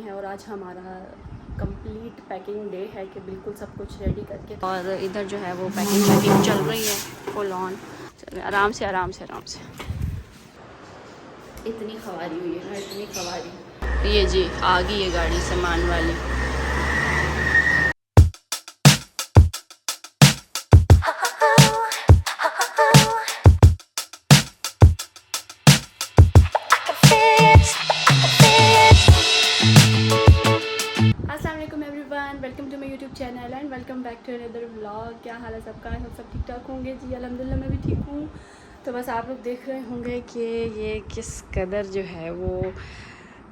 है और आज हमारा कंप्लीट पैकिंग डे है कि बिल्कुल सब कुछ रेडी करके, और इधर जो है वो पैकिंग चल रही है फुल ऑन। आराम से आराम से आराम से। इतनी खवारी हुई है ना, इतनी खवारी। ये जी आ गई है गाड़ी सामान वाली। Welcome to my YouTube channel and welcome back to another vlog. क्या हाल है सबका? सब ठीक ठाक होंगे जी, अल्हम्दुलिल्लाह मैं भी ठीक हूँ। तो बस आप लोग देख रहे होंगे कि ये किस कदर जो है वो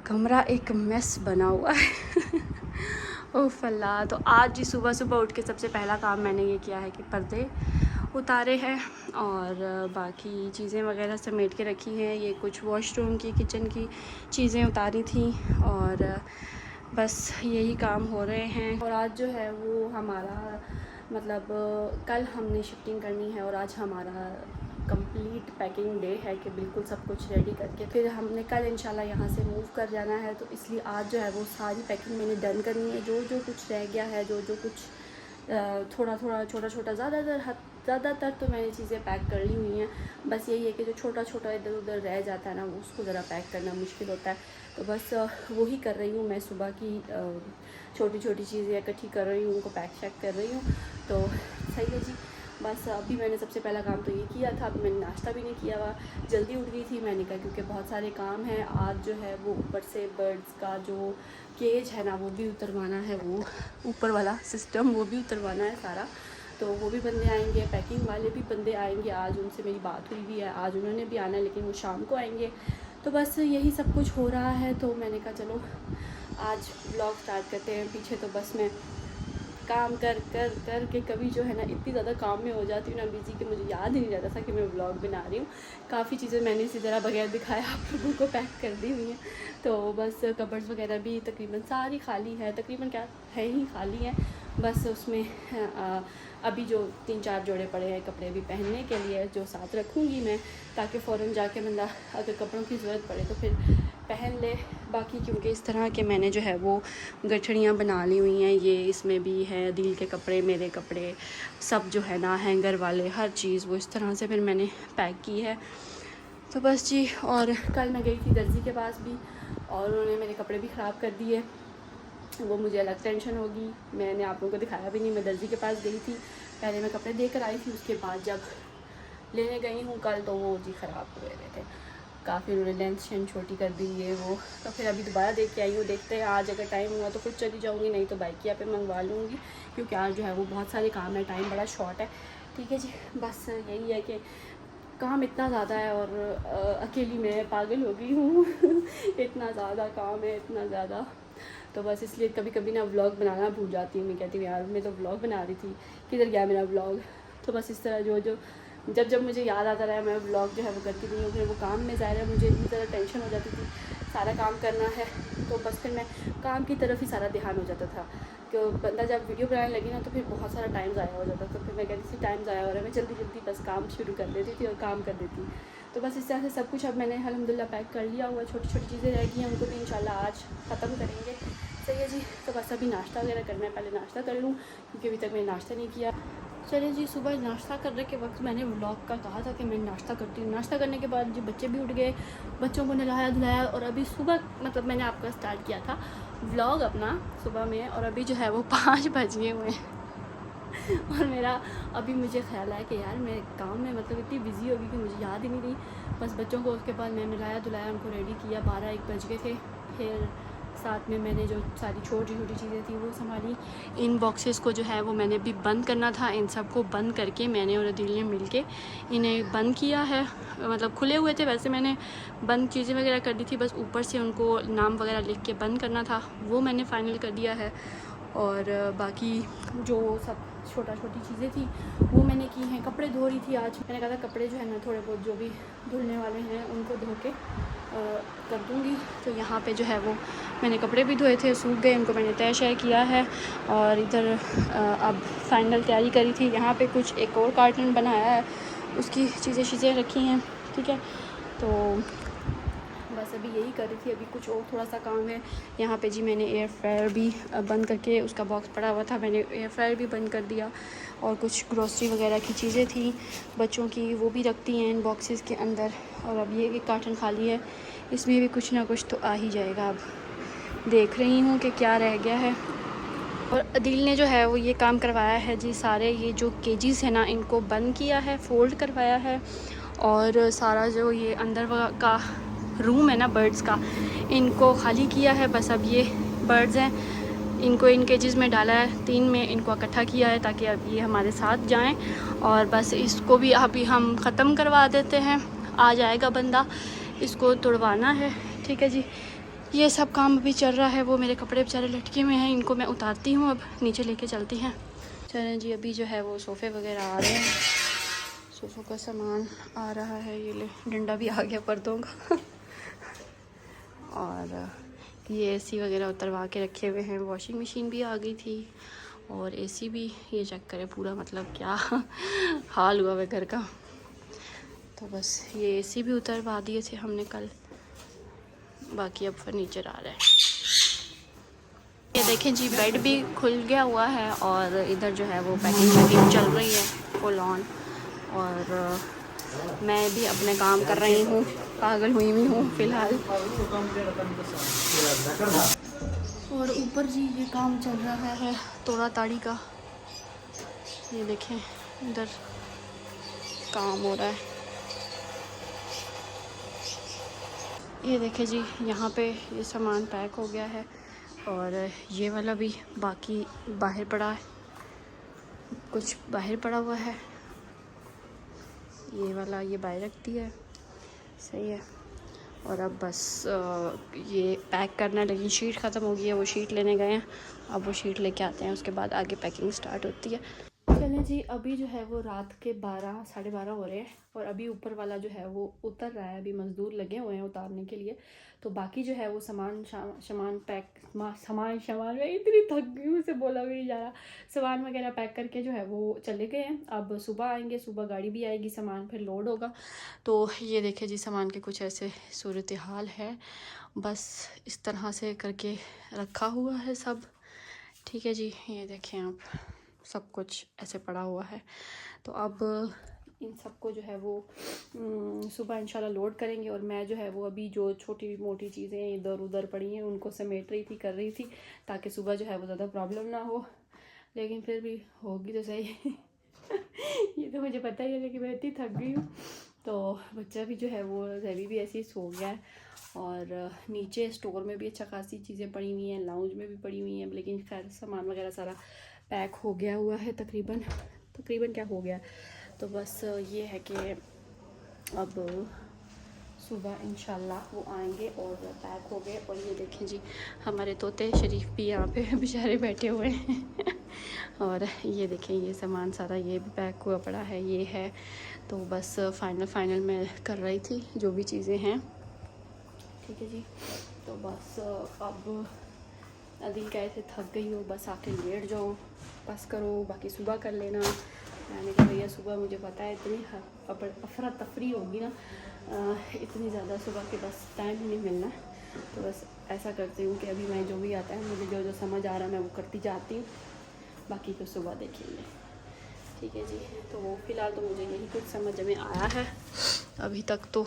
कमरा एक मेस बना हुआ है। ओह अल्लाह। तो आज जी सुबह सुबह उठ के सबसे पहला काम मैंने ये किया है कि पर्दे उतारे हैं और बाकी चीज़ें वगैरह समेट के रखी हैं। ये कुछ वॉशरूम की किचन की चीज़ें उतारी थी और बस यही काम हो रहे हैं। और आज जो है वो हमारा मतलब कल हमने शिफ्टिंग करनी है और आज हमारा कंप्लीट पैकिंग डे है कि बिल्कुल सब कुछ रेडी करके फिर हमने कल इंशाल्लाह यहाँ से मूव कर जाना है। तो इसलिए आज जो है वो सारी पैकिंग मैंने डन करनी है। जो जो कुछ रह गया है, जो जो कुछ थोड़ा थोड़ा छोटा छोटा ज़्यादातर तो मैंने चीज़ें पैक कर ली हुई हैं। बस यही है कि जो छोटा छोटा इधर उधर रह जाता है ना, उसको ज़रा पैक करना मुश्किल होता है। तो बस वही कर रही हूँ मैं। सुबह की छोटी छोटी चीज़ें इकट्ठी कर रही हूँ, उनको पैक शैक कर रही हूँ। तो सही है जी। बस अभी मैंने सबसे पहला काम तो ये किया था। अभी मैंने नाश्ता भी नहीं किया हुआ, जल्दी उठ गई थी मैंने कहा क्योंकि बहुत सारे काम हैं आज। जो है वो ऊपर से बर्ड्स का जो केज है ना वो भी उतरवाना है, वो ऊपर वाला सिस्टम वो भी उतरवाना है सारा। तो वो भी बंदे आएंगे, पैकिंग वाले भी बंदे आएंगे। आज उनसे मेरी बात हुई भी है, आज उन्होंने भी आना है लेकिन वो शाम को आएंगे। तो बस यही सब कुछ हो रहा है। तो मैंने कहा चलो आज व्लॉग स्टार्ट करते हैं। पीछे तो बस मैं काम कर कर कर के कभी जो है ना इतनी ज़्यादा काम में हो जाती हूँ ना बिजी, कि मुझे याद ही नहीं रहता था कि मैं व्लॉग बना रही हूँ। काफ़ी चीज़ें मैंने इसी तरह बगैर दिखाए आप लोगों को पैक कर दी हुई हैं। तो बस कबर्ड्स वगैरह भी तकरीबन सारी खाली है, तकरीबन क्या है ही खाली है। बस उसमें अभी जो 3-4 जोड़े पड़े हैं कपड़े भी पहनने के लिए, जो साथ रखूँगी मैं, ताकि फ़ौरन जाके बंदा अगर कपड़ों की ज़रूरत पड़े तो फिर पहन ले। बाकी क्योंकि इस तरह के मैंने जो है वो गठड़ियाँ बना ली हुई हैं। ये इसमें भी है दिल के कपड़े, मेरे कपड़े सब जो है ना, हैंगर वाले हर चीज़ वो इस तरह से फिर मैंने पैक की है। तो बस जी। और कल मैं गई थी दर्जी के पास भी और उन्होंने मेरे कपड़े भी ख़राब कर दिए। वो मुझे अलग टेंशन होगी, मैंने आप लोगों को दिखाया भी नहीं। मैं दर्जी के पास गई थी, पहले मैं कपड़े देकर आई थी, उसके बाद जब लेने गई हूँ कल तो वो जी ख़राब हुए थे काफ़ी। उन्होंने लेंथ छोटी कर दी है वो। तो फिर अभी दोबारा देख के आई हूँ, देखते हैं आज अगर टाइम हुआ तो खुद चली जाऊँगी, नहीं तो बाइकिया पे मंगवा लूँगी क्योंकि आज जो है वो बहुत सारे काम है, टाइम बड़ा शॉर्ट है। ठीक है जी। बस यही है कि काम इतना ज़्यादा है और अकेली मैं पागल हो गई हूँ। इतना ज़्यादा काम है, इतना ज़्यादा। तो बस इसलिए कभी कभी ना व्लॉग बनाना भूल जाती हूँ। मैं कहती हूँ यार मैं तो व्लॉग बना रही थी, किधर गया मेरा व्लॉग। तो बस इस तरह जो जब मुझे याद आता रहा मैं व्लॉग जो है वो करती रही हूँ। फिर वो काम में ज़ाहिर है मुझे इतनी ज़्यादा टेंशन हो जाती थी, सारा काम करना है तो बस फिर मैं काम की तरफ ही सारा ध्यान हो जाता था। कि बंदा जब वीडियो बनाने लगी ना तो फिर बहुत सारा टाइम ज़ाया हो जाता था। फिर मैं कहती थी टाइम ज़ाया हो रहा है, मैं जल्दी जल्दी बस काम शुरू कर देती थी और काम कर देती। तो बस इस तरह से सब कुछ अब मैंने अल्हम्दुलिल्लाह पैक कर लिया हुआ। छोटी छोटी चीज़ें रह गई हैं, उनको भी इंशाल्लाह आज ख़त्म करेंगे। सही है जी। तो बस अभी नाश्ता वगैरह करना है, पहले नाश्ता कर लूँ क्योंकि अभी तक मैंने नाश्ता नहीं किया। चलिए जी। सुबह नाश्ता करने के वक्त मैंने व्लॉग का कहा था कि मैं नाश्ता करती हूँ। नाश्ता करने के बाद जो बच्चे भी उठ गए, बच्चों को नहलाया धुलाया और अभी सुबह मतलब मैंने आपका स्टार्ट किया था व्लॉग अपना सुबह में, और अभी जो है वो 5 बज गए हुए हैं। और मेरा अभी मुझे ख्याल है कि यार मैं काम में मतलब इतनी बिज़ी हो गई कि मुझे याद ही नहीं रही। बस बच्चों को उसके बाद मैंने नहलाया धुलाया, उनको रेडी किया, 12-1 बज गए थे। फिर साथ में मैंने जो सारी छोटी छोटी चीज़ें थी वो संभाली। इन बॉक्सेस को जो है वो मैंने भी बंद करना था। इन सब को बंद करके मैंने और अदील ने मिल के इन्हें बंद किया है। मतलब खुले हुए थे वैसे, मैंने बंद चीज़ें वगैरह कर दी थी, बस ऊपर से उनको नाम वगैरह लिख के बंद करना था, वो मैंने फ़ाइनल कर दिया है। और बाकी जो सब छोटी चीज़ें थी वो मैंने की हैं। कपड़े धो रही थी आज, मैंने कहा था कपड़े जो है ना थोड़े बहुत जो भी धुलने वाले हैं उनको धो के कर दूँगी। तो यहाँ पे जो है वो मैंने कपड़े भी धोए थे, सूख गए, उनको मैंने तय शय किया है। और इधर अब फाइनल तैयारी करी थी। यहाँ पे कुछ एक और कार्टन बनाया है, उसकी चीज़ें रखी हैं। ठीक है। तो बस बस अभी यही कर रही थी। अभी कुछ और थोड़ा सा काम है यहाँ पे जी। मैंने एयर फ्रायर भी बंद करके, उसका बॉक्स पड़ा हुआ था, मैंने एयर फ्रायर भी बंद कर दिया। और कुछ ग्रोसरी वगैरह की चीज़ें थी बच्चों की, वो भी रखती हैं इन बॉक्सेस के अंदर। और अब ये कि कार्टन खाली है, इसमें भी कुछ ना कुछ तो आ ही जाएगा। अब देख रही हूँ कि क्या रह गया है। और अदील ने जो है वो ये काम करवाया है जी, सारे ये जो केजीज़ है ना इनको बंद किया है, फ़ोल्ड करवाया है। और सारा जो ये अंदर का रूम है ना बर्ड्स का, इनको खाली किया है। बस अब ये बर्ड्स हैं, इनको इन केजेस में डाला है, 3 में इनको इकट्ठा किया है ताकि अब ये हमारे साथ जाएं। और बस इसको भी अभी हम ख़त्म करवा देते हैं, आ जाएगा बंदा, इसको तुड़वाना है। ठीक है जी, ये सब काम अभी चल रहा है। वो मेरे कपड़े बेचारे लटके हुए हैं, इनको मैं उतारती हूँ, अब नीचे लेके चलती हैं। चलें जी, अभी जो है वो सोफ़े वगैरह आ रहे हैं, सोफ़ों का सामान आ रहा है। ये ले, डंडा भी आ गया पर्दों का। और ये एसी वगैरह उतरवा के रखे हुए हैं। वॉशिंग मशीन भी आ गई थी और एसी भी। ये चेक करें पूरा, मतलब क्या हाल हुआ है घर का। तो बस ये एसी भी उतरवा दिए थे हमने कल, बाकी अब फर्नीचर आ रहा है। ये देखें जी, बेड भी खुल गया हुआ है और इधर जो है वो पैकिंग चल रही है फुल ऑन। और मैं भी अपने काम कर रही हूँ, पागल हुई हूँ फ़िलहाल। और ऊपर जी ये काम चल रहा है तोड़ा ताड़ी का। ये देखें इधर काम हो रहा है। ये देखें जी, यहाँ पे ये सामान पैक हो गया है। और ये वाला भी बाकी बाहर पड़ा है, कुछ बाहर पड़ा हुआ है। ये वाला ये बाहर रख दिया है, सही है। और अब बस ये पैक करना, लेकिन शीट ख़त्म हो गई है, वो शीट लेने गए हैं। अब वो शीट लेके आते हैं, उसके बाद आगे पैकिंग स्टार्ट होती है। चलें जी, अभी जो है वो रात के 12 साढ़े 12 हो रहे हैं और अभी ऊपर वाला जो है वो उतर रहा है। अभी मज़दूर लगे हुए हैं उतारने के लिए। तो बाकी जो है वो सामान मैं इतनी थक गई हूँ, उसे बोला भी नहीं जा रहा। सामान वगैरह पैक करके जो है वो चले गए हैं। अब सुबह आएंगे, सुबह गाड़ी भी आएगी, सामान फिर लोड होगा। तो ये देखें जी, सामान के कुछ ऐसे सूरत हाल है। बस इस तरह से करके रखा हुआ है सब। ठीक है जी, ये देखें आप, सब कुछ ऐसे पड़ा हुआ है। तो अब इन सबको जो है वो सुबह इंशाल्लाह लोड करेंगे। और मैं जो है वो अभी जो छोटी मोटी चीज़ें इधर उधर पड़ी हैं उनको समेट रही थी, कर रही थी, ताकि सुबह जो है वो ज़्यादा प्रॉब्लम ना हो। लेकिन फिर भी होगी तो सही। ये तो मुझे पता ही है, लेकिन मैं इतनी थक गई हूँ। तो बच्चा भी जो है वो जैवी भी ऐसे ही सो गया है। और नीचे स्टोर में भी अच्छा खासी चीज़ें पड़ी हुई हैं, लाउंज में भी पड़ी हुई हैं, लेकिन खैर सामान वगैरह सारा पैक हो गया हुआ है तकरीबन क्या हो गया। तो बस ये है कि अब सुबह इंशाल्लाह वो आएंगे और पैक हो गए। और ये देखें जी, हमारे तोते शरीफ भी यहाँ पे बेचारे बैठे हुए हैं। और ये देखें, ये सामान सारा ये भी पैक हुआ पड़ा है, ये है। तो बस फाइनल मैं कर रही थी जो भी चीज़ें हैं। ठीक है जी, तो बस अब अदील कहे थे थक गई हो, बस आके लेट जाओ, बस करो, बाकी सुबह कर लेना। मैंने कहा भैया सुबह मुझे पता है इतनी अफरा तफरी होगी ना, इतनी ज़्यादा सुबह के बस टाइम ही नहीं मिलना। तो बस ऐसा करती हूँ कि अभी मैं जो भी आता है, मुझे जो समझ आ रहा है मैं वो करती जाती हूँ, बाकी तो सुबह देखेंगे। ठीक है जी, तो वो फ़िलहाल तो मुझे यही कुछ समझ में आया है अभी तक। तो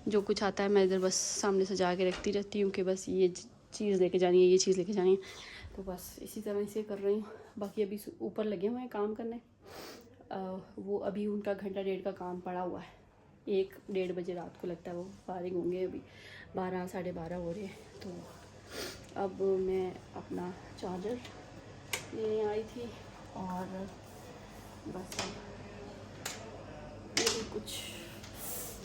जो कुछ आता है मैं इधर बस सामने सजा के रखती रहती हूँ कि बस ये चीज़ लेके जानी है, ये चीज़ लेके जानी है। तो बस इसी तरह से कर रही हूँ। बाकी अभी ऊपर लगे हुए हैं काम करने। वो अभी उनका घंटा डेढ़ का काम पड़ा हुआ है, 1-1:30 बजे रात को लगता है वो फारिग होंगे। अभी 12 साढ़े 12 हो रहे हैं। तो अब मैं अपना चार्जर लेने आई थी और बस ये कुछ।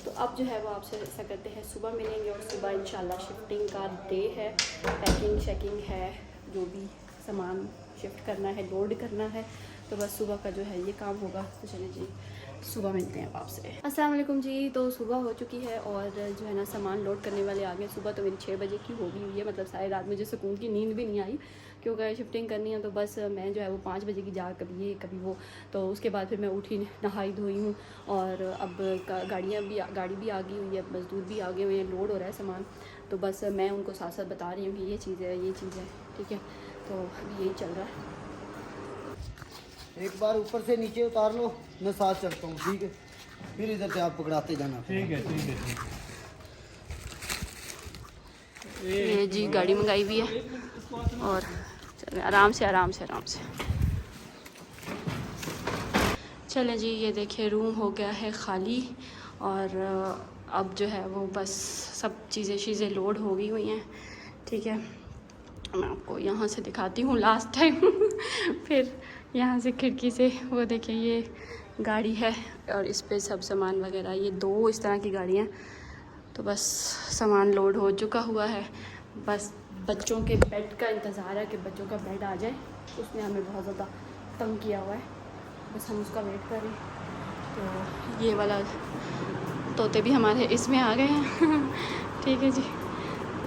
तो अब जो है वो आपसे ऐसा करते हैं, सुबह मिलेंगे और सुबह इंशाल्लाह शिफ्टिंग का डे है, पैकिंग शेकिंग है, जो भी सामान शिफ्ट करना है, लोड करना है। तो बस सुबह का जो है ये काम होगा। तो चलिए जी, सुबह मिलते हैं आपसे। अस्सलाम वालेकुम जी। तो सुबह हो चुकी है और जो है ना सामान लोड करने वाले आ गए। सुबह तो मेरी 6 बजे की हो गई हुई है, मतलब सारी रात मुझे सुकून की नींद भी नहीं आई क्योंकि शिफ्टिंग करनी है। तो बस मैं जो है वो 5 बजे की जाग, कभी ये कभी वो, तो उसके बाद फिर मैं उठी, नहाई धोई हूँ और अब गाड़ी भी आ गई हुई है, मज़दूर भी आ गए हुए हैं, लोड हो रहा है सामान। तो बस मैं उनको साथ साथ बता रही हूँ कि ये चीज़ है, ये चीज़ है, ठीक है। तो अभी यही चल रहा है। एक बार ऊपर से नीचे उतार लो, मैं साथ चलता हूँ, ठीक है। फिर इधर से आप पकड़ाते जाना। ठीक है ठीक है ठीक है। ये जी गाड़ी मंगाई हुई है और चलें आराम से आराम से आराम से चलें जी। ये देखिए रूम हो गया है खाली और अब जो है वो बस सब चीज़ें लोड हो गई हुई हैं, ठीक है। मैं आपको यहाँ से दिखाती हूँ लास्ट टाइम फिर यहाँ से खिड़की से वो देखिए ये गाड़ी है और इस पे सब सामान वगैरह, ये 2 इस तरह की गाड़ियाँ। तो बस सामान लोड हो चुका हुआ है, बस बच्चों के बेड का इंतज़ार है कि बच्चों का बेड आ जाए। उसने हमें बहुत ज़्यादा तंग किया हुआ है, बस हम उसका वेट करें। तो ये वाला तोते भी हमारे इसमें आ गए हैं ठीक है जी।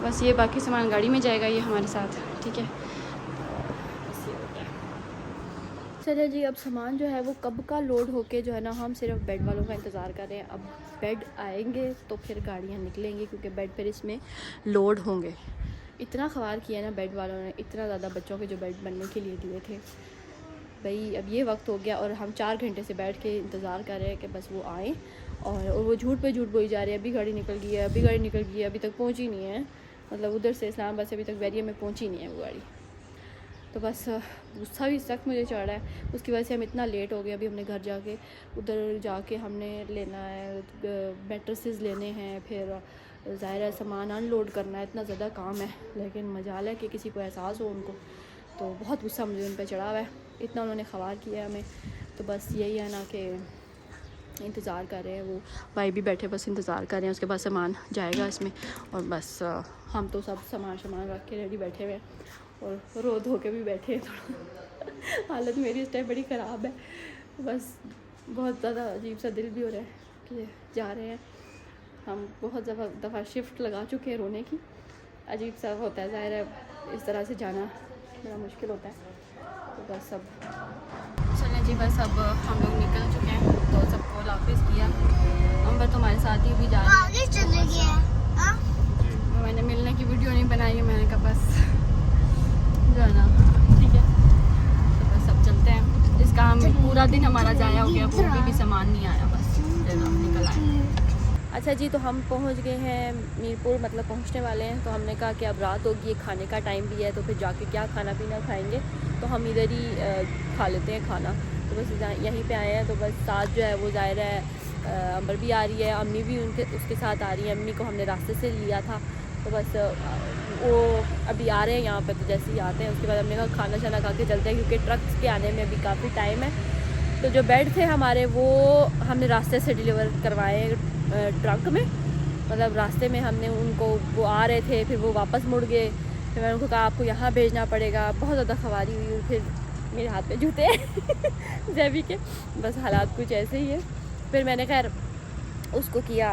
बस ये बाकी सामान गाड़ी में जाएगा, ये हमारे साथ, ठीक है। बस ये होता है। चलिए जी, अब सामान जो है वो कब का लोड होके जो है ना, हम सिर्फ बेड वालों का इंतज़ार कर रहे हैं। अब बेड आएंगे तो फिर गाड़ियाँ निकलेंगी क्योंकि बेड फिर इसमें लोड होंगे। इतना ख़वार किया ना बेड वालों ने, इतना ज़्यादा बच्चों के जो बेड बनने के लिए दिए थे भाई। अब ये वक्त हो गया और हम 4 घंटे से बैठ के इंतज़ार कर रहे हैं कि बस वो आएँ। और वो झूठ पे झूठ बोई जा रही है, अभी गाड़ी निकल गई है, अभी गाड़ी निकल गई है, अभी तक पहुँची नहीं है। मतलब उधर से इस्लामाबाद से अभी तक बैरिया में पहुँची नहीं है वो गाड़ी। तो बस गुस्सा भी सख्त मुझे चढ़ रहा है, उसकी वजह से हम इतना लेट हो गए। अभी हमने घर जाके उधर जाके हमने लेना है मैट्रेसेस लेने हैं, फिर ज़ाहिर है सामान अनलोड करना है, इतना ज़्यादा काम है। लेकिन मजाल है कि किसी को एहसास हो उनको। तो बहुत गुस्सा मुझे उन पर चढ़ा हुआ है, इतना उन्होंने ख़वार किया है हमें। तो बस यही है ना कि इंतज़ार कर रहे हैं, वो भाई भी बैठे बस इंतज़ार कर रहे हैं, उसके बाद सामान जाएगा इसमें। और बस हम तो सब सामान रख के रेडी बैठे हुए हैं और रो धो के भी बैठे हैं। थोड़ा हालत मेरी इस टाइम बड़ी ख़राब है, बस बहुत ज़्यादा अजीब सा दिल भी हो रहा है कि जा रहे हैं हम। बहुत दफ़ा शिफ्ट लगा चुके हैं रोने की, अजीब सा होता है, ज़ाहिर है इस तरह से जाना बड़ा मुश्किल होता है। तो बस अब चलें जी, बस अब हम लोग निकल चुके हैं, तो सबको वापस किया। अंबर तुम्हारे साथ ही भी जा रही है। मैंने मिलने की वीडियो नहीं बनाई है, मैंने कहा बस जो है ना, ठीक है। तो बस अब चलते हैं। जिसका हम पूरा दिन हमारा ज़ाया हो गया, वो भी सामान नहीं आया, बस निकल आए। अच्छा जी, तो हम पहुंच गए हैं मीरपुर, मतलब पहुंचने वाले हैं। तो हमने कहा कि अब रात होगी, खाने का टाइम भी है, तो फिर जाके क्या खाना पीना खाएंगे, तो हम इधर ही खा लेते हैं खाना। तो बस यहीं पे आए हैं। तो बस साथ जो है वो ज़ाहिर है अंबर भी आ रही है, अम्मी भी उसके साथ आ रही है। अम्मी को हमने रास्ते से लिया था, तो बस वो अभी आ रहे हैं यहाँ पे। तो जैसे ही आते हैं उसके बाद हमने कहा खाना शाना खा के चलते हैं, क्योंकि ट्रक्स के आने में अभी काफ़ी टाइम है। तो जो बेड थे हमारे वो हमने रास्ते से डिलीवर करवाए ट्रक में, मतलब रास्ते में हमने उनको, वो आ रहे थे फिर वो वापस मुड़ गए। फिर मैंने उनको कहा आपको यहाँ भेजना पड़ेगा, बहुत ज़्यादा ख़वारी हुई। फिर मेरे हाथ पे जूते हैं जैवी के, बस हालात कुछ ऐसे ही है। फिर मैंने खैर उसको किया,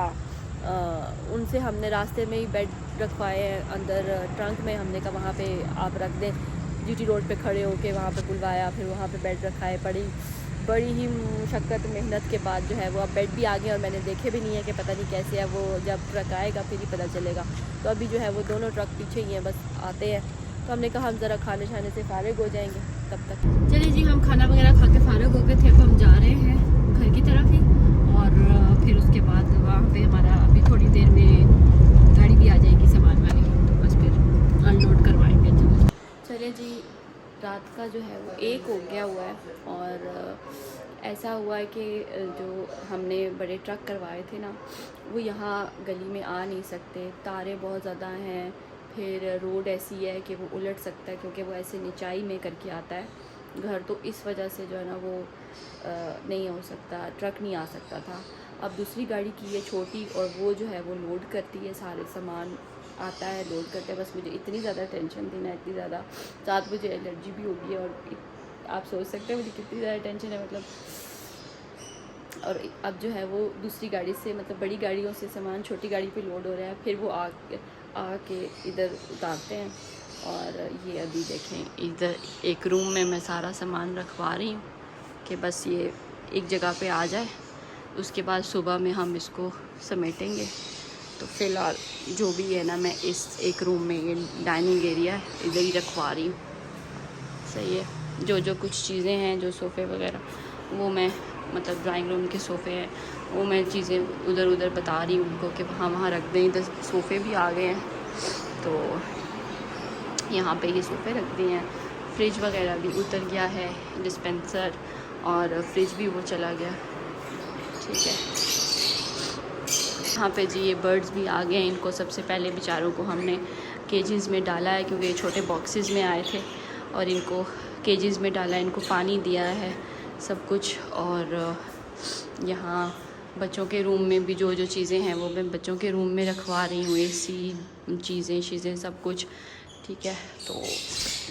उनसे हमने रास्ते में ही बेड रखवाए हैं अंदर ट्रंक में। हमने कहा वहाँ पे आप रख दें, जीटी रोड पे खड़े होके वहाँ पे बुलवाया, फिर वहाँ पे बेड रखाए। बड़ी ही मुशक्क़त मेहनत के बाद जो है वो अब बेड भी आ गए और मैंने देखे भी नहीं है कि पता नहीं कैसे है वो, जब ट्रक आएगा फिर ही पता चलेगा। तो अभी जो है वो दोनों ट्रक पीछे ही हैं, बस आते हैं। तो हमने कहा हम ज़रा खाने शाने से फ़ारिग हो जाएंगे तब तक। चलिए जी, हम खाना वगैरह खा के फ़ारिग हो गए थे, तो हम जा रहे हैं घर की तरफ ही। और फिर उसके बाद वहाँ पे हमारा अभी थोड़ी देर में गाड़ी भी आ जाएगी सामान वाली, तो बस फिर अनलोड करवाएंगे। चलिए जी, रात का जो है वो 1 हो गया हुआ है और ऐसा हुआ है कि जो हमने बड़े ट्रक करवाए थे ना, वो यहाँ गली में आ नहीं सकते, तारें बहुत ज़्यादा हैं। फिर रोड ऐसी है कि वो उलट सकता है, क्योंकि वो ऐसे निचाई में करके आता है घर। तो इस वजह से जो है ना वो नहीं हो सकता, ट्रक नहीं आ सकता था। अब दूसरी गाड़ी की है छोटी, और वो जो है वो लोड करती है, सारे सामान आता है लोड करते हैं। बस मुझे इतनी ज़्यादा टेंशन थी ना, इतनी ज़्यादा, साथ मुझे एलर्जी भी होगी। और आप सोच सकते हैं मुझे कितनी ज़्यादा टेंशन है, मतलब और अब जो है वो दूसरी गाड़ी से, मतलब बड़ी गाड़ियों से सामान छोटी गाड़ी पे लोड हो रहा है, फिर वो आके इधर उतारते हैं। और ये अभी देखें इधर एक रूम में मैं सारा सामान रखवा रही हूँ कि बस ये एक जगह पे आ जाए, उसके बाद सुबह में हम इसको समेटेंगे। तो फ़िलहाल जो भी है ना, मैं इस एक रूम में, ये डाइनिंग एरिया है, इधर ही रखवा रही हूँ। सही है। जो कुछ चीज़ें हैं, जो सोफ़े वगैरह, वो मैं, मतलब ड्राइंग रूम के सोफ़े हैं, वो मैं चीज़ें उधर बता रही हूँ उनको कि वहाँ रख दें। इधर सोफ़े भी आ गए हैं, तो यहाँ पे ये सोफ़े रख दिए हैं। फ्रिज वगैरह भी उतर गया है, डिस्पेंसर और फ्रिज भी वो चला गया। ठीक है। यहाँ पे जी ये बर्ड्स भी आ गए हैं। इनको सबसे पहले बेचारों को हमने केजेस में डाला है, क्योंकि ये छोटे बॉक्सेस में आए थे, और इनको केजेस में डाला है, इनको पानी दिया है, सब कुछ। और यहाँ बच्चों के रूम में भी जो चीज़ें हैं वो मैं बच्चों के रूम में रखवा रही हूँ, AC चीज़ें सब कुछ। ठीक है, तो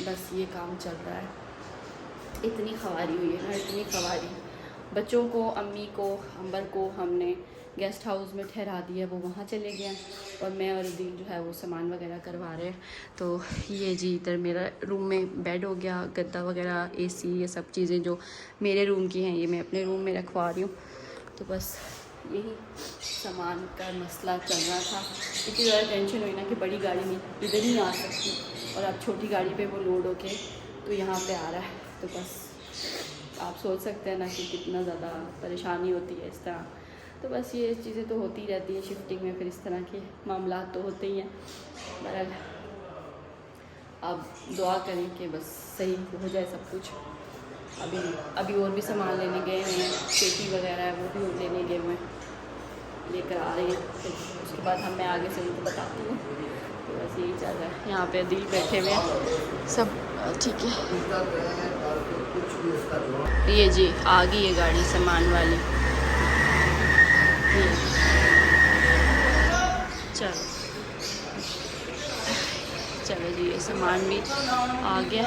बस ये काम चल रहा है। इतनी खवारी हुई है ना, इतनी खवारी। बच्चों को, अम्मी को, अंबर को हमने गेस्ट हाउस में ठहरा दिया, वो वहाँ चले गए हैं, और मैं और दिल जो है वो सामान वगैरह करवा रहे हैं। तो ये जी इधर मेरा रूम में बेड हो गया, गद्दा वगैरह, AC, ये सब चीज़ें जो मेरे रूम की हैं ये मैं अपने रूम में रखवा रही हूँ। तो बस यही सामान का मसला चल रहा था। इतनी ज़्यादा टेंशन हुई ना कि बड़ी गाड़ी में इधर ही आ सकती, और अब छोटी गाड़ी पे वो लोड होके तो यहाँ पे आ रहा है। तो बस आप सोच सकते हैं ना कि कितना ज़्यादा परेशानी होती है इस तरह। तो बस ये चीज़ें तो होती रहती है शिफ्टिंग में, फिर इस तरह के मामला तो होते ही हैं। बहरहाल अब दुआ करें कि बस सही हो जाए सब कुछ। अभी और भी सामान लेने गए हुए हैं, पेटी वगैरह है वो भी लेने गए हुए हैं, लेकर आ रहे हैं। फिर उसके बाद मैं आगे से उनको बताती हूँ। तो बस यही चल रहा है। यहाँ पे दिल बैठे हुए हैं सब। ठीक है, ये जी आ गई ये गाड़ी सामान वाली। चलो जी, ये सामान भी आ गया,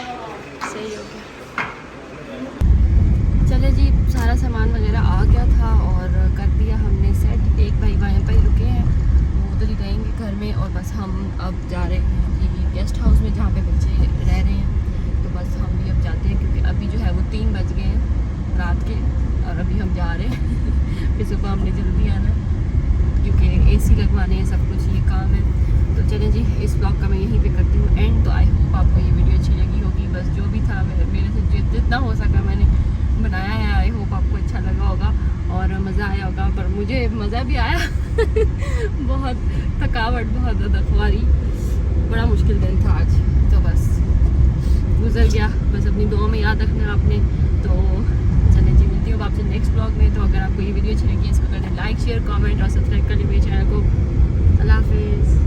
सही हो गया। चले जी, सारा सामान वगैरह आ गया था और कर दिया हमने सेट। एक भाई वहाँ पर रुके हैं, वो उधर ही रहेंगे घर में, और बस हम अब जा रहे हैं ये गेस्ट हाउस में जहाँ पे बच्चे रह रहे हैं। तो बस हम भी अब जाते हैं, क्योंकि अभी जो है वो 3 बज गए हैं रात के, और अभी हम जा रहे हैं। फिर सुबह हमने जल्दी आना, क्योंकि AC लगवाने हैं, सब कुछ ये काम है। तो चलें जी, इस ब्लॉग का मैं यहीं पे करती हूँ एंड। तो आई होप आपको ये वीडियो अच्छी लगी होगी। बस जो भी था मेरे से जितना हो सका मैंने बनाया है। आई होप आपको अच्छा लगा होगा और मज़ा आया होगा, पर मुझे मज़ा भी आया। बहुत थकावट, बहुत ज़्यादा खुआरी, बड़ा मुश्किल दिन था आज। तो बस गुजर गया, बस अपनी दुआ में याद रखना आपने। तो चलें जी, मिलती हूँ आपसे नेक्स्ट ब्लॉग में। तो अगर आपको ये वीडियो अच्छी लगी, इसको करें लाइक, शेयर, कमेंट और सब्सक्राइब कर लीजिए मेरे चैनल को। अल्लाह हाफिज़।